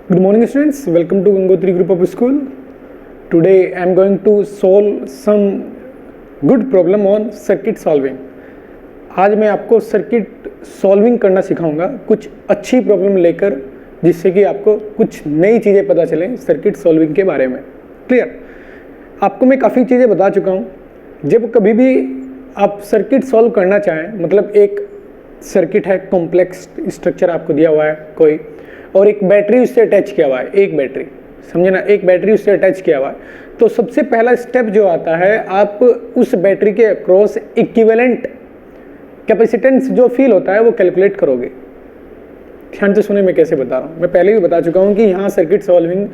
Good morning students, welcome to Gangotri Group of School. Today I am going to solve some good problem on circuit solving. आज मैं आपको circuit solving करना सिखाऊंगा कुछ अच्छी problem लेकर, जिससे कि आपको कुछ नई चीज़ें पता चलें सर्किट सॉल्विंग के बारे में। क्लियर? आपको मैं काफ़ी चीज़ें बता चुका हूँ। जब कभी भी आप सर्किट सॉल्व करना चाहें, मतलब एक सर्किट है, कॉम्प्लेक्स स्ट्रक्चर आपको दिया हुआ है कोई, और एक बैटरी उससे अटैच किया हुआ है, एक बैटरी, समझे ना, एक बैटरी उससे अटैच किया हुआ है, तो सबसे पहला स्टेप जो आता है, आप उस बैटरी के अक्रॉस इक्विवेलेंट कैपेसिटेंस जो फील होता है वो कैलकुलेट करोगे। ध्यान से सुने मैं कैसे बता रहा हूँ। मैं पहले भी बता चुका हूँ कि यहाँ सर्किट सॉल्विंग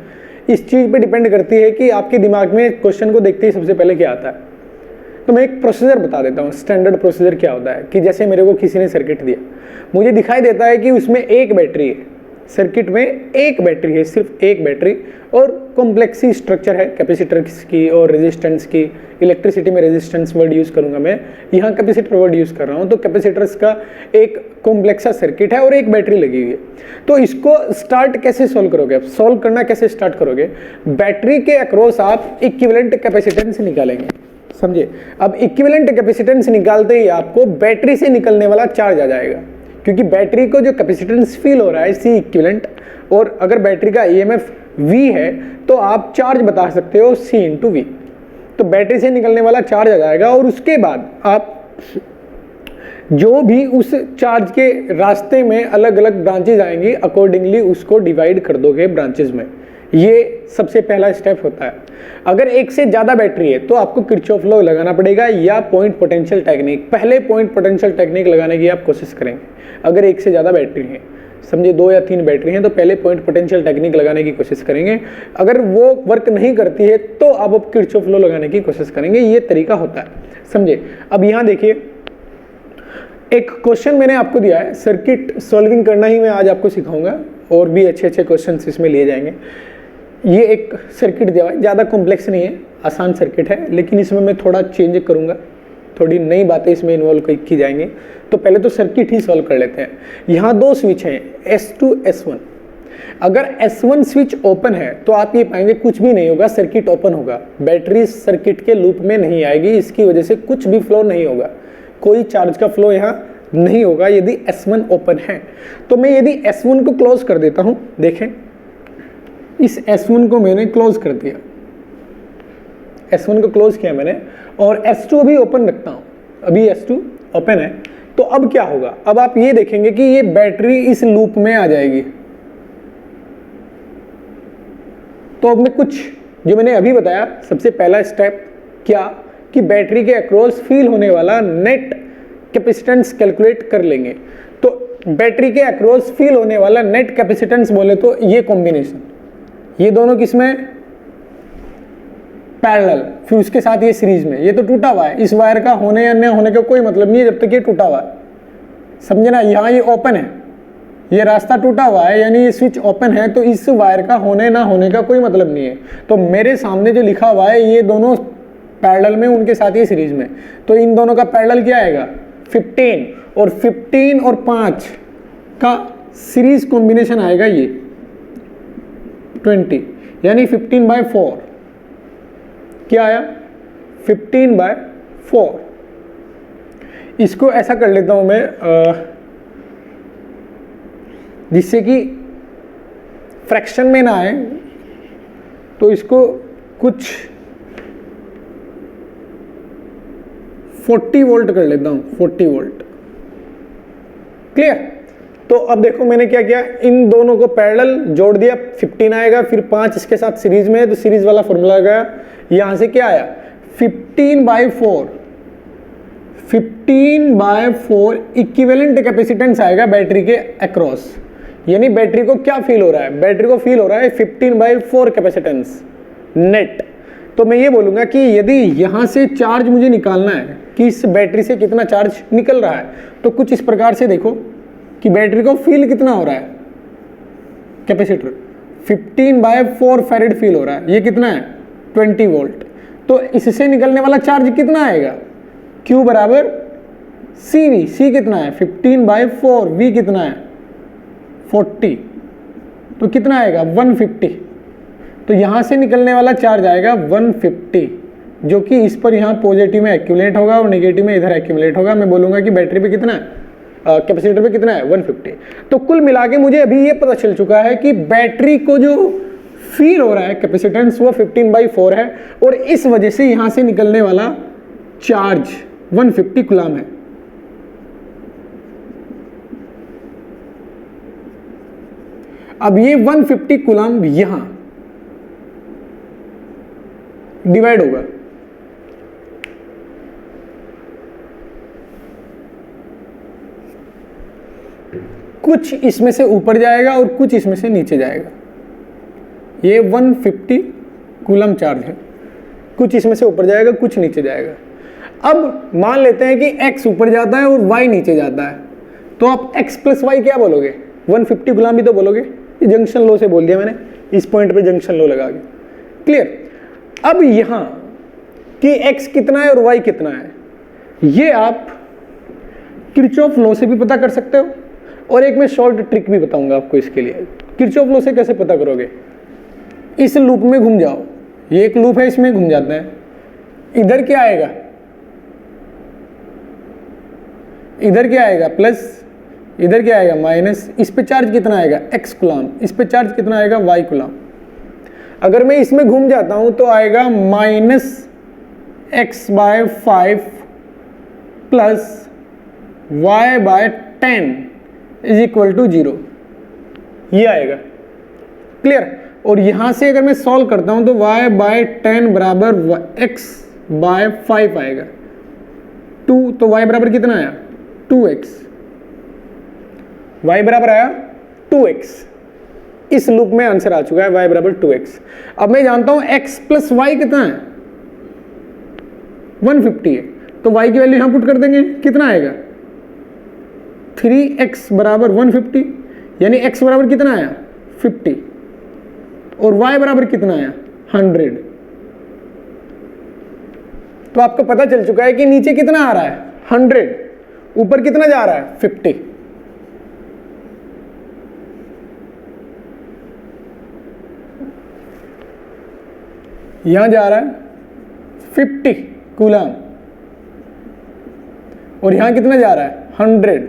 इस चीज़ पे डिपेंड करती है कि आपके दिमाग में क्वेश्चन को देखते ही सबसे पहले क्या आता है। तो मैं एक प्रोसीजर बता देता हूँ, स्टैंडर्ड प्रोसीजर क्या होता है कि जैसे मेरे को किसी ने सर्किट दिया, मुझे दिखाई देता है कि उसमें एक बैटरी है, सर्किट में एक बैटरी है, सिर्फ एक बैटरी, और कॉम्प्लेक्स स्ट्रक्चर है कैपेसिटर्स की और रेजिस्टेंस की। इलेक्ट्रिसिटी में रेजिस्टेंस वर्ड यूज़ करूंगा मैं, यहाँ कैपेसिटर वर्ड यूज़ कर रहा हूँ। तो कैपेसिटर्स का एक कॉम्प्लेक्स सर्किट है और एक बैटरी लगी हुई है। तो इसको स्टार्ट कैसे सॉल्व करोगे? आप सॉल्व करना कैसे स्टार्ट करोगे? बैटरी के अक्रॉस आप इक्विवेलेंट कैपेसिटेंस निकालेंगे, समझे। अब इक्विवेलेंट कैपेसिटेंस निकालते ही आपको बैटरी से निकलने वाला चार्ज आ जाएगा, क्योंकि बैटरी को जो कैपेसिटेंस फील हो रहा है सी इक्विवेलेंट, और अगर बैटरी का ईएमएफ V है तो आप चार्ज बता सकते हो C इंटू वी। तो बैटरी से निकलने वाला चार्ज आ जाएगा, और उसके बाद आप जो भी उस चार्ज के रास्ते में अलग अलग ब्रांचेज आएंगी, अकॉर्डिंगली उसको डिवाइड कर दोगे ब्रांचेज में। ये सबसे पहला स्टेप होता है। अगर एक से ज़्यादा बैटरी है तो आपको किरचॉफ लॉ लगाना पड़ेगा या पॉइंट पोटेंशियल टेक्निक। पहले पॉइंट पोटेंशियल टेक्निक लगाने की आप कोशिश करेंगे अगर एक से ज़्यादा बैटरी है, समझे, 2 या 3 बैटरी हैं तो पहले पॉइंट पोटेंशियल टेक्निक लगाने की कोशिश करेंगे। अगर वो वर्क नहीं करती है तो आप किरचॉफ लॉ लगाने की कोशिश करेंगे। ये तरीका होता है, समझे। अब यहाँ देखिए, एक क्वेश्चन मैंने आपको दिया है, सर्किट सॉल्विंग करना ही मैं आज आपको सिखाऊंगा, और भी अच्छे अच्छे क्वेश्चन इसमें लिए जाएंगे। ये एक सर्किट दिया हुआ है, ज़्यादा कॉम्प्लेक्स नहीं है, आसान सर्किट है, लेकिन इसमें मैं थोड़ा चेंज करूँगा, थोड़ी नई बातें इसमें इन्वॉल्व की जाएंगी। तो पहले तो सर्किट ही सॉल्व कर लेते हैं। यहाँ 2 स्विच हैं, S2 S1। अगर S1 स्विच ओपन है तो आप ये पाएंगे कुछ भी नहीं होगा, सर्किट ओपन होगा, बैटरी सर्किट के लूप में नहीं आएगी, इसकी वजह से कुछ भी फ्लो नहीं होगा, कोई चार्ज का फ्लो यहाँ नहीं होगा यदि S1 ओपन है। तो मैं यदि S1 को क्लोज कर देता हूँ, देखें, इस S1 को मैंने क्लोज कर दिया, S1 को क्लोज किया मैंने, और S2 अभी ओपन रखता हूँ, अभी S2 ओपन है। तो अब क्या होगा? अब आप ये देखेंगे कि ये बैटरी इस लूप में आ जाएगी। तो अब मैं कुछ जो मैंने अभी बताया, सबसे पहला स्टेप क्या, कि बैटरी के अक्रॉस फील होने वाला नेट कैपेसिटेंस कैलकुलेट कर लेंगे। तो बैटरी के अक्रॉस फील होने वाला नेट कैपेसिटेंस बोले तो ये कॉम्बिनेशन, ये दोनों किसमें पैरेलल, फिर उसके साथ ये सीरीज में। ये तो टूटा हुआ है, इस वायर का होने या न होने का कोई मतलब नहीं है जब तक ये टूटा हुआ है, समझे ना। यहाँ ये ओपन है, ये रास्ता टूटा हुआ है, यानी ये स्विच ओपन है, तो इस वायर का होने ना होने का कोई मतलब नहीं है। तो मेरे सामने जो लिखा हुआ है ये दोनों पैरेलल में, उनके साथ ये सीरीज में, तो इन दोनों का पैरेलल क्या आएगा 15, और 15 और 5 का सीरीज कॉम्बिनेशन आएगा ये 20, यानी 15/4। क्या आया? 15/4। इसको ऐसा कर लेता हूं मैं, जिससे कि फ्रैक्शन में ना आए, तो इसको कुछ 40 वोल्ट कर लेता हूं, 40 वोल्ट। क्लियर? तो अब देखो मैंने क्या किया, इन दोनों को पैरेलल जोड़ दिया, 15 आएगा, फिर 5 इसके साथ सीरीज में है, तो सीरीज वाला फॉर्मूला गया, यहां से क्या आया 15/4। 15/4 इक्विवेलेंट कैपेसिटेंस आएगा बैटरी के अक्रॉस, यानी बैटरी को क्या फील हो रहा है? बैटरी को फील हो रहा है 15/4 कैपेसिटेंस नेट। तो मैं ये बोलूंगा कि यदि यहां से चार्ज मुझे निकालना है कि इस बैटरी से कितना चार्ज निकल रहा है, तो कुछ इस प्रकार से देखो कि बैटरी को फील कितना हो रहा है, कैपेसिटर 15/4 फैरेड फील हो रहा है, ये कितना है 20 वोल्ट। तो इससे निकलने वाला चार्ज कितना आएगा? Q बराबर CV, C कितना है 15/4, V कितना है 40, तो कितना आएगा 150। तो यहाँ से निकलने वाला चार्ज आएगा 150, जो कि इस पर यहाँ पॉजिटिव में एक्यूमुलेट होगा और नेगेटिव में इधर एक्यूमुलेट होगा। मैं बोलूँगा कि बैटरी पे कितना है, कैपेसिटर पे कितना है 150। तो कुल मिला के मुझे अभी ये पता चल चुका है कि बैटरी को जो फील हो रहा है कैपेसिटेंस वो 15/4 है, और इस वजह से यहाँ से निकलने वाला चार्ज 150 कूलम है। अब ये 150 कूलम यहां डिवाइड होगा, कुछ इसमें से ऊपर जाएगा और कुछ इसमें से नीचे जाएगा। ये 150 कूलम चार्ज है, कुछ इसमें से ऊपर जाएगा कुछ नीचे जाएगा। अब मान लेते हैं कि x ऊपर जाता है और y नीचे जाता है, तो आप x प्लस वाई क्या बोलोगे, 150 कूलम भी तो बोलोगे। ये जंक्शन लॉ से बोल दिया मैंने, इस पॉइंट पे जंक्शन लॉ लगा के क्लियर। अब यहां कि x कितना है और y कितना है, ये आप किरचॉफ लॉ से भी पता कर सकते हो, और एक मैं शॉर्ट ट्रिक भी बताऊंगा आपको इसके लिए। किरचॉफ लॉ से कैसे पता करोगे, इस लूप में घूम जाओ, ये एक लूप है इसमें घूम जाते हैं, इधर क्या आएगा, इधर क्या आएगा प्लस, इधर क्या आएगा माइनस। इस पे चार्ज कितना आएगा x कूलम, इस पे चार्ज कितना आएगा y कूलम। अगर मैं इसमें घूम जाता हूं तो आएगा -x/5 प्लस y/10 = 0, ये आएगा क्लियर। और यहां से अगर मैं सॉल्व करता हूं तो y/10 बराबर x/5 आएगा 2, तो y बराबर कितना आया 2x, y बराबर आया 2x। इस लूप में आंसर आ चुका है y बराबर 2x। अब मैं जानता हूं x प्लस वाई कितना है 150 है, तो y की वैल्यू यहां पुट कर देंगे, कितना आएगा 3x बराबर 150, यानी x बराबर कितना आया 50 और y बराबर कितना आया 100। तो आपको पता चल चुका है कि नीचे कितना आ रहा है 100, ऊपर कितना जा रहा है 50। यहां जा रहा है 50 कूलम और यहां कितना जा रहा है 100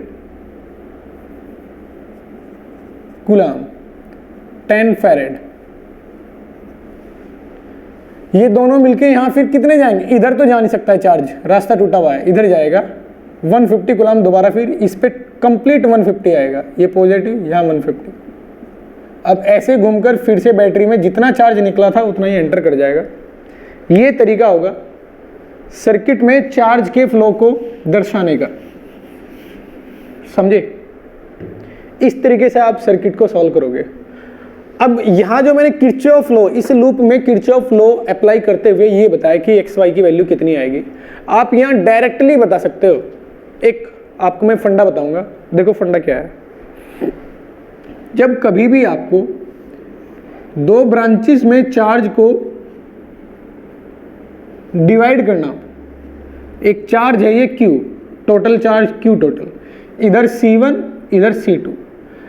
कूलम, 10 फैरेड। ये दोनों मिलके यहां फिर कितने जाएंगे, इधर तो जा नहीं सकता है चार्ज, रास्ता टूटा हुआ है, इधर जाएगा 150 कूलम दोबारा, फिर इस पे कंप्लीट 150 आएगा, ये पॉजिटिव यहाँ 150। अब ऐसे घूमकर फिर से बैटरी में जितना चार्ज निकला था उतना ही एंटर कर जाएगा। ये तरीका होगा सर्किट में चार्ज के फ्लो को दर्शाने का, समझे। इस तरीके से आप सर्किट को सॉल्व करोगे। अब यहां जो मैंने किरचॉफ लॉ, इस लूप में किरचॉफ लॉ अप्लाई करते हुए ये बताया कि एक्स वाई की वैल्यू कितनी आएगी, आप यहां डायरेक्टली बता सकते हो। एक आपको मैं फंडा बताऊंगा, देखो फंडा क्या है। जब कभी भी आपको दो ब्रांचेस में चार्ज को डिवाइड करना, एक चार्ज है ये Q, total charge Q total, इधर C1 इधर C2,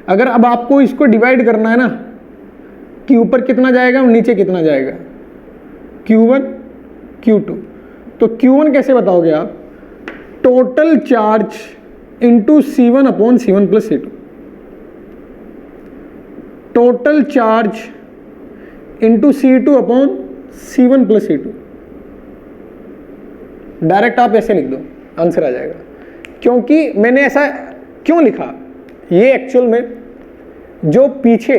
अगर अब आपको इसको डिवाइड करना है ना कि ऊपर कितना जाएगा और नीचे कितना जाएगा, Q1 Q2, तो Q1 कैसे बताओगे आप, total charge into C1 upon C1 plus C2, total charge into C2 upon C1 plus C2। Direct आप ऐसे लिख दो, आंसर आ जाएगा। क्योंकि मैंने ऐसा क्यों लिखा, ये एक्चुअल में जो पीछे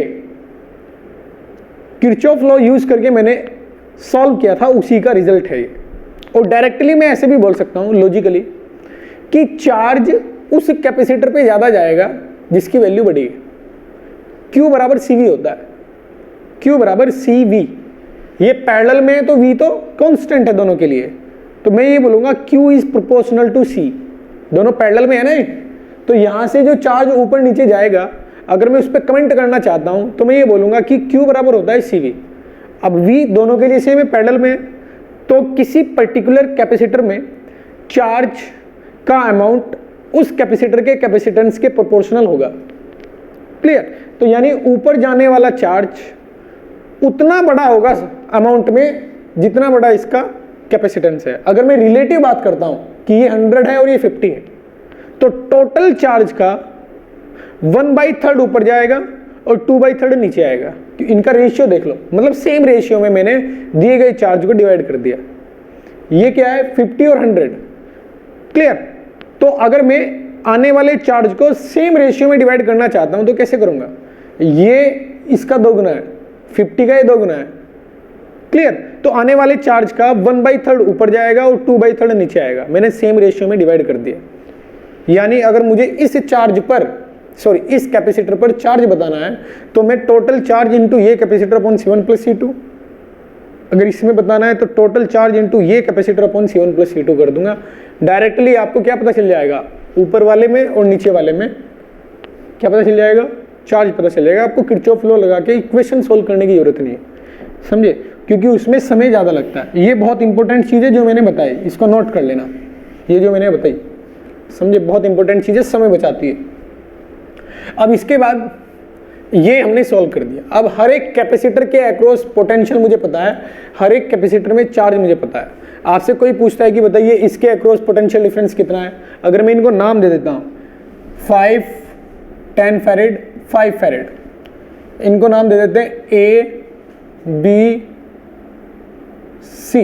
किरचॉफ लॉ यूज करके मैंने सॉल्व किया था उसी का रिजल्ट है ये। और डायरेक्टली मैं ऐसे भी बोल सकता हूं लॉजिकली कि चार्ज उस कैपेसिटर पे ज्यादा जाएगा जिसकी वैल्यू बड़ी है। Q बराबर CV होता है, Q बराबर CV, ये पैरेलल में है तो V तो कांस्टेंट है दोनों के लिए, तो मैं ये बोलूंगा Q is proportional to C, दोनों पैरेलल में है ना। तो यहां से जो चार्ज ऊपर नीचे जाएगा, अगर मैं उस पर कमेंट करना चाहता हूं तो मैं ये बोलूंगा कि Q बराबर होता है CV। अब V दोनों के लिए सेम है, पैरेलल में, तो किसी पर्टिकुलर कैपेसिटर में चार्ज का अमाउंट उस कैपेसिटर के कैपेसिटेंस के प्रोपोर्शनल होगा। क्लियर। तो यानी ऊपर जाने वाला चार्ज उतना बड़ा होगा अमाउंट में जितना बड़ा इसका कैपेसिटेंस है। अगर मैं रिलेटिव बात करता हूं कि ये 100 है और ये 50 है, तो टोटल चार्ज का 1/3 ऊपर जाएगा और 2/3 नीचे आएगा। इनका रेशियो देख लो, मतलब सेम रेशियो में मैंने दिए गए चार्ज को डिवाइड कर दिया। ये क्या है, 50 और 100, क्लियर। तो अगर मैं आने वाले चार्ज को सेम रेशियो में डिवाइड करना चाहता हूं तो कैसे करूंगा, ये इसका दोगुना है, 50 का ये दोगुना है, क्लियर। तो आने वाले चार्ज का 1/3 ऊपर जाएगा और 2/3 नीचे आएगा। मैंने सेम रेशियो में डिवाइड कर दिया। यानी अगर मुझे इस चार्ज पर, सॉरी इस कैपेसिटर पर चार्ज बताना है तो मैं टोटल चार्ज इनटू ये capacitor upon C1 plus C2, अगर इसमें बताना है तो टोटल चार्ज इनटू ये capacitor upon C1 plus C2 कर दूंगा। डायरेक्टली आपको क्या पता चल जाएगा, ऊपर वाले में और नीचे वाले में क्या पता चल जाएगा, चार्ज पता चल जाएगा। आपको किरचॉफ लॉ लगा के इक्वेशन सोल्व करने की जरूरत नहीं है, समझे, क्योंकि उसमें समय ज़्यादा लगता है। ये बहुत इंपॉर्टेंट चीज़ है जो मैंने बताई, इसको नोट कर लेना, ये जो मैंने बताई, समझे, बहुत इंपॉर्टेंट चीज़ है, समय बचाती है। अब इसके बाद ये हमने सॉल्व कर दिया। अब हर एक कैपेसिटर के अक्रॉस पोटेंशियल मुझे पता है, हर एक कैपेसिटर में चार्ज मुझे पता है। आपसे कोई पूछता है कि बताइए इसके अक्रॉस पोटेंशियल डिफरेंस कितना है, अगर मैं इनको नाम दे देता हूँ 5, 10 फैरेड, 5 फैरेड, इनको नाम दे देते हैं A, B, C,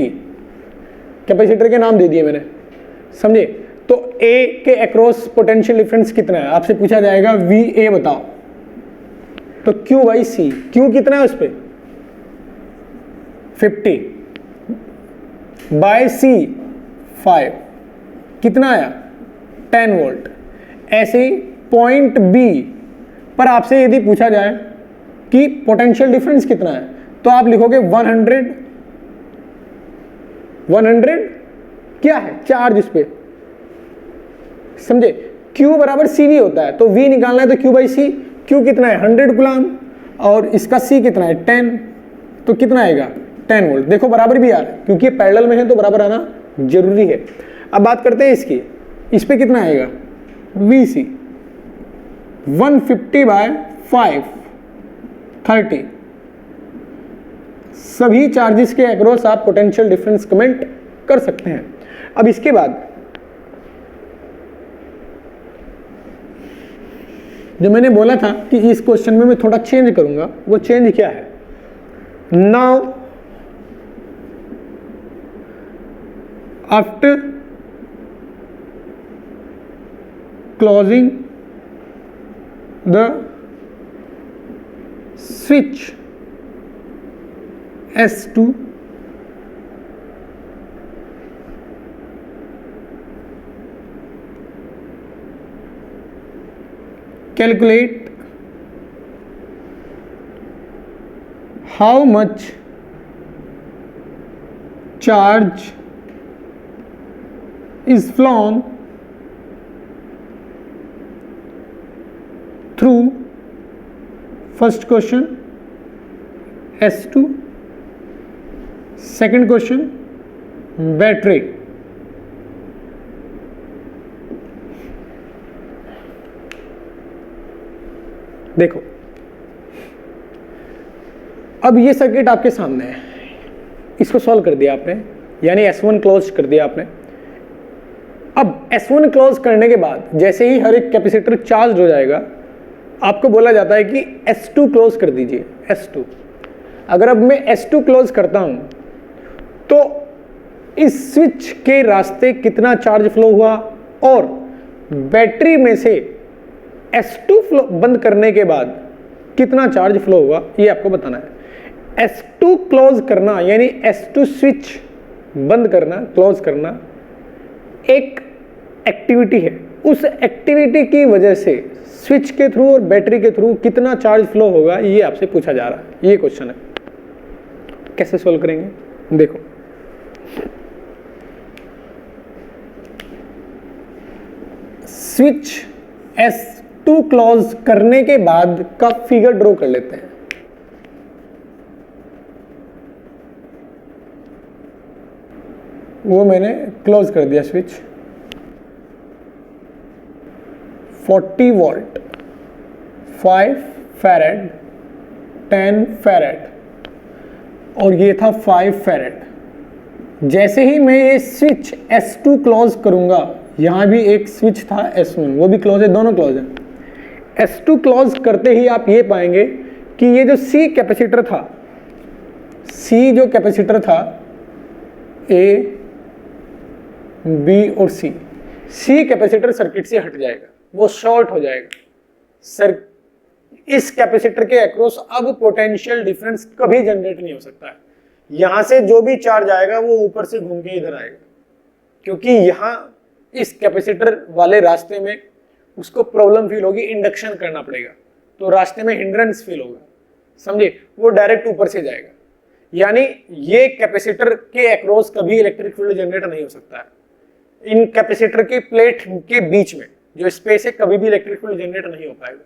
कैपेसिटर के नाम दे दिए मैंने, समझे। तो A के अक्रॉस पोटेंशियल डिफरेंस कितना है, आपसे पूछा जाएगा VA बताओ, तो Q/C, Q कितना है उस पर 50 बाय C 5, कितना आया 10 वोल्ट। ऐसे ही पॉइंट B पर आपसे यदि पूछा जाए कि पोटेंशियल डिफरेंस कितना है तो आप लिखोगे 100 क्या है चार्ज इस पे, समझे। Q बराबर CV होता है, तो V निकालना है तो Q/C, Q कितना है 100 गुलाम और इसका C कितना है 10, तो कितना आएगा 10 वोल्ट। देखो बराबर भी आ रहा है क्योंकि ये पैरेलल में है तो बराबर आना जरूरी है। अब बात करते हैं इसकी, इस पे कितना आएगा VC 150/5 30। सभी चार्जेस के अक्रॉस आप पोटेंशियल डिफरेंस कमेंट कर सकते हैं। अब इसके बाद जो मैंने बोला था कि इस क्वेश्चन में मैं थोड़ा चेंज करूंगा, वो चेंज क्या है, now after closing the switch S2 calculate how much charge is flown through first question S2, second question battery। देखो अब ये सर्किट आपके सामने है, इसको सॉल्व कर दिया आपने, यानी S1 क्लोज कर दिया आपने। अब S1 क्लोज करने के बाद जैसे ही हर एक कैपेसिटर चार्ज हो जाएगा आपको बोला जाता है कि S2 क्लोज कर दीजिए, S2। अगर अब मैं S2 क्लोज करता हूं तो इस स्विच के रास्ते कितना चार्ज फ्लो हुआ और बैटरी में से S2 फ्लो बंद करने के बाद कितना चार्ज फ्लो हुआ, ये आपको बताना है। S2 क्लोज करना यानी S2 स्विच बंद करना, क्लोज करना एक एक्टिविटी है। उस एक्टिविटी की वजह से स्विच के थ्रू और बैटरी के थ्रू कितना चार्ज फ्लो होगा ये आपसे पूछा जा रहा है, ये क्वेश्चन है। कैसे सोल्व करेंगे, देखो स्विच S2 क्लोज करने के बाद का फिगर ड्रॉ कर लेते हैं। वो मैंने क्लोज कर दिया स्विच, 40 वोल्ट 5 फैरेड, 10 फैरेड और ये था 5 फैरेड। जैसे ही मैं ये स्विच S2 क्लोज करूंगा, यहां भी एक स्विच था S1, वो भी क्लोज है, दोनों क्लोज है। S2 क्लोज करते ही आप ये पाएंगे कि ये जो C कैपेसिटर था, C जो कैपेसिटर था A, B और C कैपेसिटर सर्किट से हट जाएगा, वो शॉर्ट हो जाएगा। सर इस कैपेसिटर के अक्रॉस अब पोटेंशियल डिफरेंस कभी जनरेट नहीं हो सकता है। यहां से जो भी चार्ज आएगा वो ऊपर से घूम के इधर आएगा, क्योंकि यहां इस कैपेसिटर वाले रास्ते में उसको प्रॉब्लम फील होगी, इंडक्शन करना पड़ेगा, तो रास्ते में हिंड्रेंस फील होगा, समझे, वो डायरेक्ट ऊपर से जाएगा। यानी ये कैपेसिटर के अक्रॉस कभी इलेक्ट्रिक फील्ड जनरेट नहीं हो सकता है। इन कैपेसिटर के प्लेट के बीच में जो स्पेस है, कभी भी इलेक्ट्रिक फील्ड जनरेट नहीं हो पाएगा,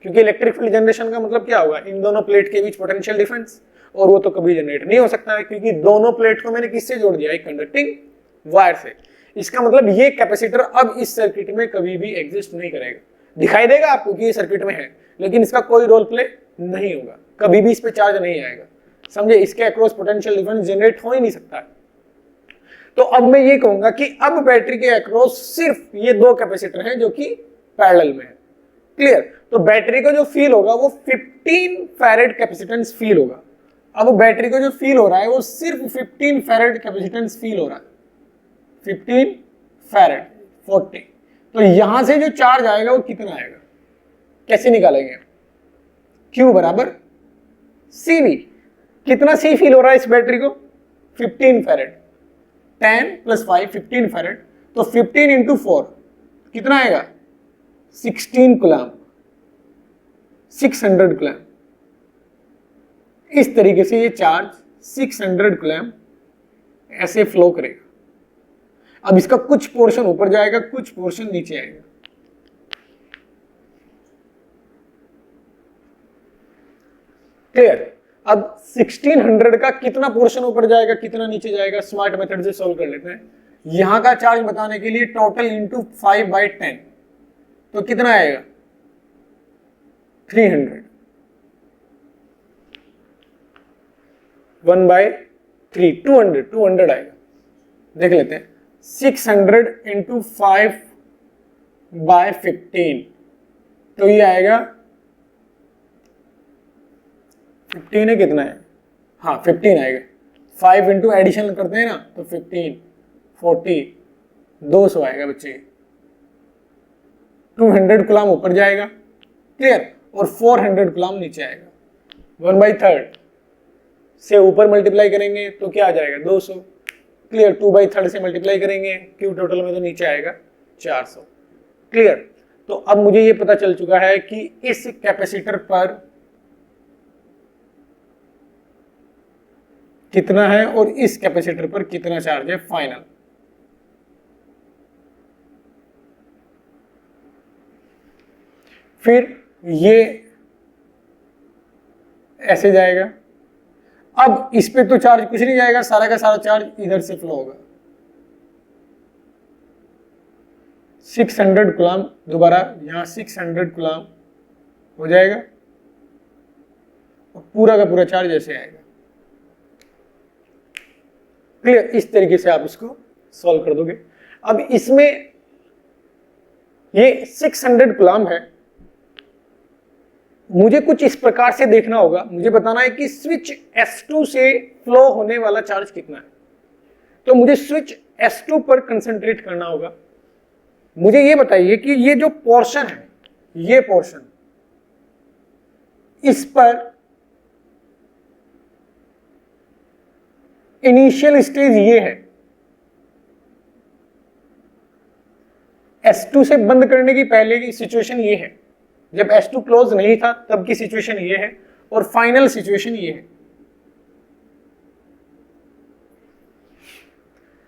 क्योंकि इलेक्ट्रिक फील्ड जनरेशन का मतलब क्या होगा, इन दोनों प्लेट के बीच पोटेंशियल डिफरेंस, और वो तो कभी जनरेट नहीं हो सकता है, क्योंकि दोनों प्लेट को मैंने किससे जोड़ दिया, एक कंडक्टिंग वायर से। इसका मतलब ये कैपेसिटर अब इस सर्किट में कभी भी एग्जिस्ट नहीं करेगा। दिखाई देगा आपको कि ये सर्किट में है, लेकिन इसका कोई रोल प्ले नहीं होगा, कभी भी इस पे चार्ज नहीं आएगा, समझे। इसके अक्रॉस पोटेंशियल डिफरेंस जनरेट हो ही नहीं सकता है। तो अब मैं ये कहूंगा कि अब बैटरी के अक्रॉस सिर्फ ये दो कैपेसिटर हैं जो कि पैरेलल में है। क्लियर। तो बैटरी को जो फील होगा वो 15 फैरेड कैपेसिटेंस फील होगा। अब बैटरी को जो फील हो रहा है वो सिर्फ 15 फैरेड कैपेसिटेंस फील हो रहा है, 15 फैरेड 40। तो यहां से जो चार्ज आएगा वो कितना आएगा, कैसे निकालेंगे, Q बराबर CV। कितना C फील हो रहा है इस बैटरी को, 15 फैरेड, 10 + 5 15 फैरेड, तो 15 × 4 कितना आएगा, 16 कूलम, 600 कूलम। इस तरीके से ये चार्ज 600 कूलम ऐसे फ्लो करेगा। अब इसका कुछ पोर्शन ऊपर जाएगा, कुछ पोर्शन नीचे आएगा। क्लियर। अब 1600 का कितना पोर्शन ऊपर जाएगा, कितना नीचे जाएगा, स्मार्ट मेथड से सॉल्व कर लेते हैं। यहां का चार्ज बताने के लिए टोटल इंटू 5/10, तो कितना आएगा, 300, 1/3 200 आएगा। देख लेते हैं, 600 × 5/15, तो ये आएगा 15 है, कितना है, हाँ 15 आएगा। 5 इंटू एडिशन करते हैं ना, तो 15 40 200 आएगा बच्चे। 200 कूलम ऊपर जाएगा, क्लियर, और 400 कूलम नीचे आएगा। 1/3 से ऊपर मल्टीप्लाई करेंगे तो क्या आ जाएगा, 200, क्लियर। 2/3 से मल्टीप्लाई करेंगे Q टोटल में, तो नीचे आएगा 400, क्लियर। तो अब मुझे ये पता चल चुका है कि इस कैपेसिटर पर कितना है और इस कैपेसिटर पर कितना चार्ज है फाइनल। फिर ये ऐसे जाएगा। अब इस पे तो चार्ज कुछ नहीं जाएगा, सारा का सारा चार्ज इधर से फ्लो होगा। 600 कूलम, दोबारा यहां 600 कूलम हो जाएगा और पूरा का पूरा चार्ज ऐसे आएगा। क्लियर। इस तरीके से आप इसको सॉल्व कर दोगे। अब इसमें ये 600 कूलम है, मुझे कुछ इस प्रकार से देखना होगा। मुझे बताना है कि स्विच S2 से फ्लो होने वाला चार्ज कितना है, तो मुझे स्विच S2 पर कंसंट्रेट करना होगा। मुझे ये बताइए कि ये जो पोर्शन है, ये पोर्शन, इस पर इनिशियल स्टेज ये है, S2 से बंद करने की पहले की सिचुएशन ये है, जब S2 क्लोज नहीं था तब की सिचुएशन ये है, और फाइनल सिचुएशन ये है।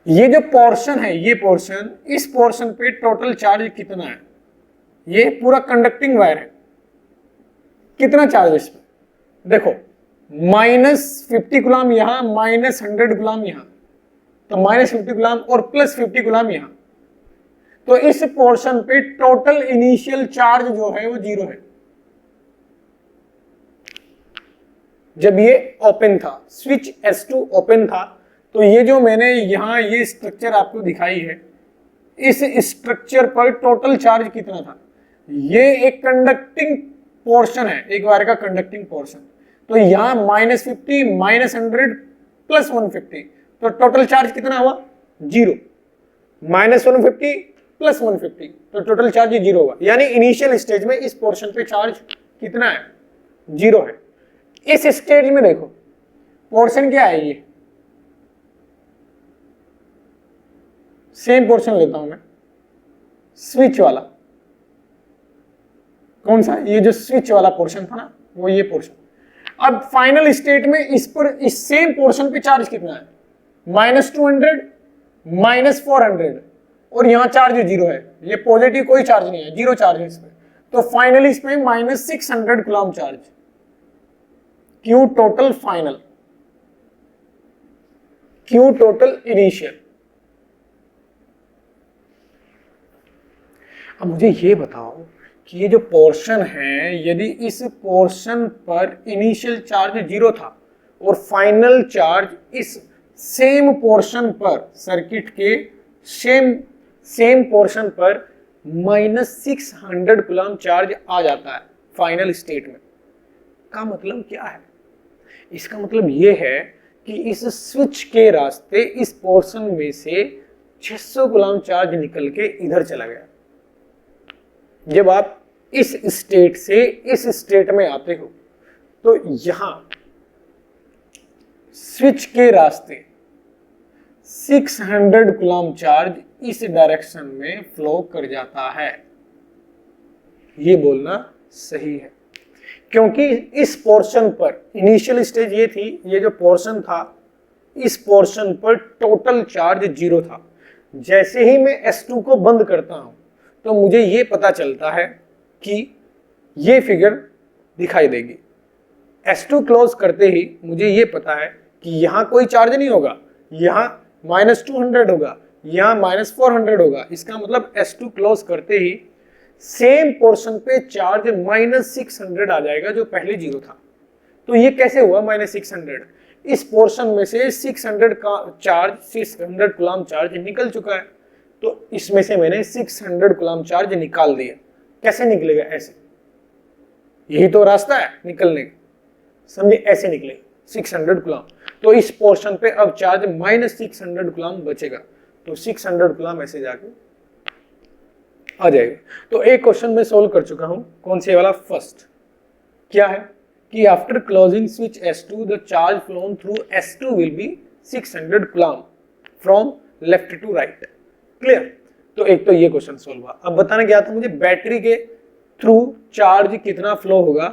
ये जो पोर्शन है, ये पोर्शन, इस पोर्शन पे टोटल चार्ज कितना है, ये पूरा कंडक्टिंग वायर है, कितना चार्ज है इस पे, देखो -50 कूलम यहां, -100 कूलम यहां, तो -50 कूलम और +50 कूलम यहां, तो इस पोर्शन पे टोटल इनिशियल चार्ज जो है वो 0 है। जब ये ओपन था, स्विच S2 ओपन था, तो ये जो मैंने यहाँ ये स्ट्रक्चर आपको दिखाई है, इस स्ट्रक्चर पर टोटल चार्ज कितना था? ये एक कंडक्टिंग पोर्शन है, एक वायर का कंडक्टिंग पोर्शन, तो यहाँ -50 -100 प्लस 150, तो टोटल चार्ज कितना हुआ? 0। -150 प्लस 150, तो टोटल चार्ज 0 होगा। यानी इनिशियल स्टेज में इस पोर्शन पे चार्ज कितना है? 0 है। इस स्टेज में देखो पोर्शन क्या है, ये सेम पोर्शन लेता हूं मैं, स्विच वाला। कौन सा? ये जो स्विच वाला पोर्शन था ना, वो ये पोर्शन। अब फाइनल स्टेट में इस पर, इस सेम पोर्शन पे चार्ज कितना है? -200 -400, और यहां चार्ज 0 है। ये पॉजिटिव कोई चार्ज नहीं है, 0 चार्ज है इसमें। तो फाइनली इसमें -600 coulomb charge. Q total final, Q total initial. अब मुझे ये बताओ कि ये जो पोर्शन है, यदि इस पोर्शन पर इनिशियल चार्ज 0 था और फाइनल चार्ज इस सेम पोर्शन पर, सर्किट के सेम पोर्शन पर -600 कूलम चार्ज आ जाता है फाइनल स्टेट में, का मतलब क्या है? इसका मतलब ये है कि इस स्विच के रास्ते इस पोर्शन में से 600 कूलम चार्ज निकल के इधर चला गया। जब आप इस स्टेट से इस स्टेट में आते हो, तो यहां स्विच के रास्ते 600 कूलम चार्ज इस डायरेक्शन में फ्लो कर जाता है। ये बोलना सही है, क्योंकि इस पोर्शन पर इनिशियल स्टेज ये थी, ये जो पोर्शन था, इस पोर्शन पर टोटल चार्ज 0 था। जैसे ही मैं S2 को बंद करता हूं, तो मुझे ये पता चलता है कि ये फिगर दिखाई देगी। S2 क्लोज करते ही मुझे ये पता है कि यहां कोई चार्ज नहीं होगा, यहां -200 होगा, यहां -400 होगा। इसका मतलब S2 क्लोज करते ही सेम पोर्शन पे चार्ज -600 आ जाएगा, जो पहले 0 था। तो ये कैसे हुआ -600? इस पोर्शन में से 600 का चार्ज, 600 कूलम चार्ज निकल चुका है, तो इसमें से मैंने 600 कूलम चार्ज निकाल दिया। कैसे निकलेगा? ऐसे, यही तो रास्ता है निकलने का, समझे? ऐसे निकलेगा 600 कूलम। तो इस पोर्शन पे अब चार्ज -600 कूलम बचेगा, तो 600 कूलम ऐसे जाके आ जाएगा। तो एक क्वेश्चन मैं सोल्व कर चुका हूं। कौन से वाला? फर्स्ट। क्या है कि after closing switch S2 the charge flown through S2 will be 600 coulomb from left to right. Clear? तो एक तो ये क्वेश्चन सोल्व हुआ। अब बताना क्या था मुझे? बैटरी के थ्रू चार्ज कितना फ्लो होगा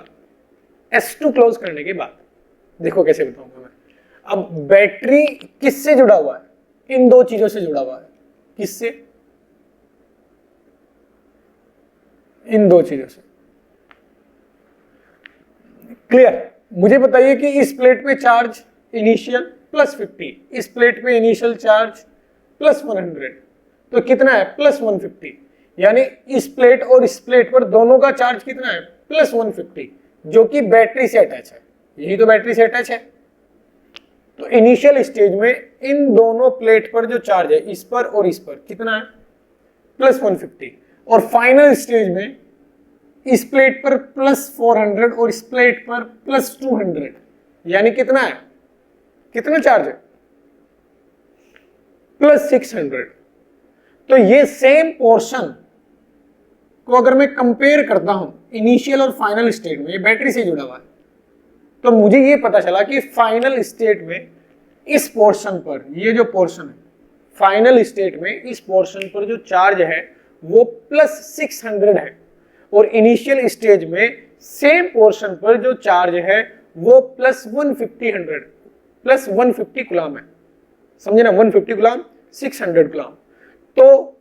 S2 क्लोज करने के बाद। देखो कैसे बताऊंगा मैं। अब बैटरी किससे जुड़ा हुआ है? इन दो चीजों से जुड़ा हुआ है। किससे? इन दो चीजों से। क्लियर? मुझे बताइए कि इस प्लेट पे चार्ज इनिशियल +50, इस प्लेट पे इनिशियल चार्ज +100, तो कितना है? +150। यानी इस प्लेट और इस प्लेट पर दोनों का चार्ज कितना है? +150, जो कि बैटरी से अटैच है। यही तो बैटरी से अटैच है। तो इनिशियल स्टेज में इन दोनों प्लेट पर जो चार्ज है, इस पर और इस पर, कितना है? +150। और फाइनल स्टेज में इस प्लेट पर +400 और इस प्लेट पर +200, यानी कितना है? कितना चार्ज है? +600। तो ये सेम पोर्शन को अगर मैं कंपेयर करता हूं इनिशियल और फाइनल स्टेट में, ये बैटरी से जुड़ा हुआ है, तो मुझे ये पता चला कि फाइनल स्टेट में इस पोर्शन पर, ये जो पोर्शन है फाइनल स्टेट में, इस पोर्शन पर जो चार्ज है वो +600 है, और इनिशियल स्टेज में सेम पोर्शन पर जो चार्ज है वो +150 कूलम है। समझे ना? 150 कूलम, 600 कूलम। तो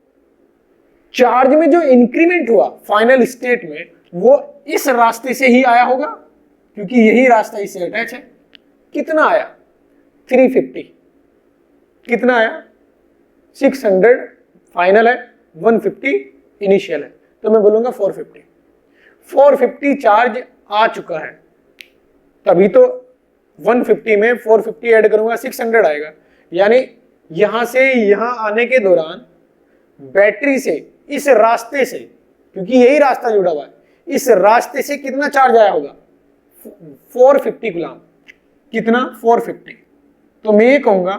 चार्ज में जो इंक्रीमेंट हुआ फाइनल स्टेट में, वो इस रास्ते से ही आया होगा, क्योंकि यही रास्ता इससे अटैच है। कितना आया? 350। कितना आया? 600 फाइनल है, 150 इनिशियल है, तो मैं बोलूंगा 450 चार्ज आ चुका है। तभी तो 150 में 450 ऐड करूंगा 600 आएगा। यानी यहां से यहां आने के दौरान बैटरी से इस रास्ते से, क्योंकि यही रास्ता जुड़ा हुआ है, इस रास्ते से कितना चार्ज आया होगा 450 गुलाम। कितना 450। तो मैं ये कहूंगा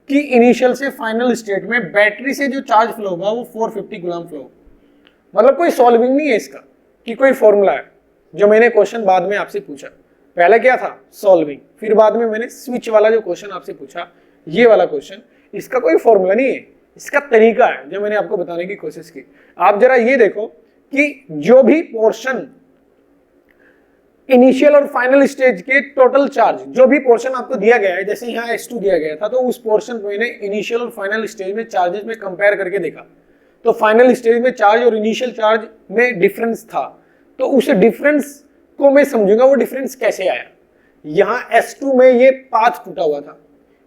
कि इनिशियल से फाइनल स्टेट में बैटरी से जो चार्ज फ्लो होगा वो 450 गुलाम फ्लो। मतलब कोई सॉल्विंग नहीं है इसका कि कोई फॉर्मूला है। जो मैंने क्वेश्चन बाद में आपसे पूछा, पहले क्या था सॉल्विंग, फिर बाद में मैंने स्विच वाला जो क्वेश्चन आपसे पूछा, ये वाला क्वेश्चन, इसका कोई फॉर्मूला नहीं है, इसका तरीका है जो मैंने आपको बताने की कोशिश की। आप जरा ये देखो कि जो भी पोर्शन इनिशियल और फाइनल स्टेज के टोटल चार्ज, जो भी पोर्शन आपको दिया गया है, जैसे यहाँ S2 दिया गया था, तो उस पोर्शन को मैंने इनिशियल और फाइनल स्टेज में चार्जेस में कंपेयर करके देखा। तो फाइनल स्टेज में चार्ज और इनिशियल चार्ज में डिफरेंस था, तो उस डिफरेंस को मैं समझूंगा वो डिफरेंस कैसे आया। यहाँ S2 में ये पाथ टूटा हुआ था,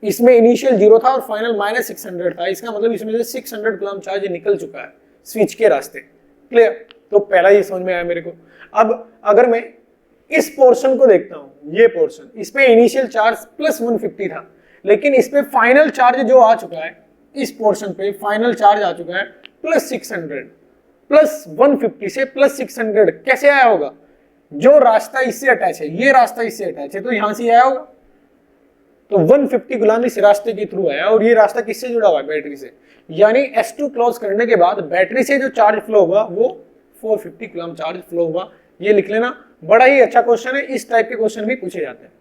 इसमें इनिशियल 0 था और फाइनल -600 था। इसका मतलब इसमें से 600 कूलम चार्ज निकल चुका है स्विच के रास्ते। क्लियर? तो पहला ये समझ में आया मेरे को। अब अगर मैं इस पोर्शन को देखता हूं, ये पोर्शन, इसमें इनिशियल चार्ज +150 था, लेकिन इसमें फाइनल चार्ज जो आ चुका है, इस पोर्शन पे फाइनल चार्ज आ चुका है +600। +150 से +600 कैसे आया होगा? जो रास्ता इससे अटैच है, ये रास्ता इससे अटैच है, तो यहां से आया होगा। तो 150 गुलाम इस रास्ते के थ्रू आया, और ये रास्ता किससे जुड़ा हुआ है? बैटरी से। यानी S2 क्लोज करने के बाद बैटरी से जो चार्ज फ्लो होगा वो 450 गुलाम चार्ज फ्लो होगा। ये लिख लेना, बड़ा ही अच्छा क्वेश्चन है, इस टाइप के क्वेश्चन भी पूछे जाते हैं।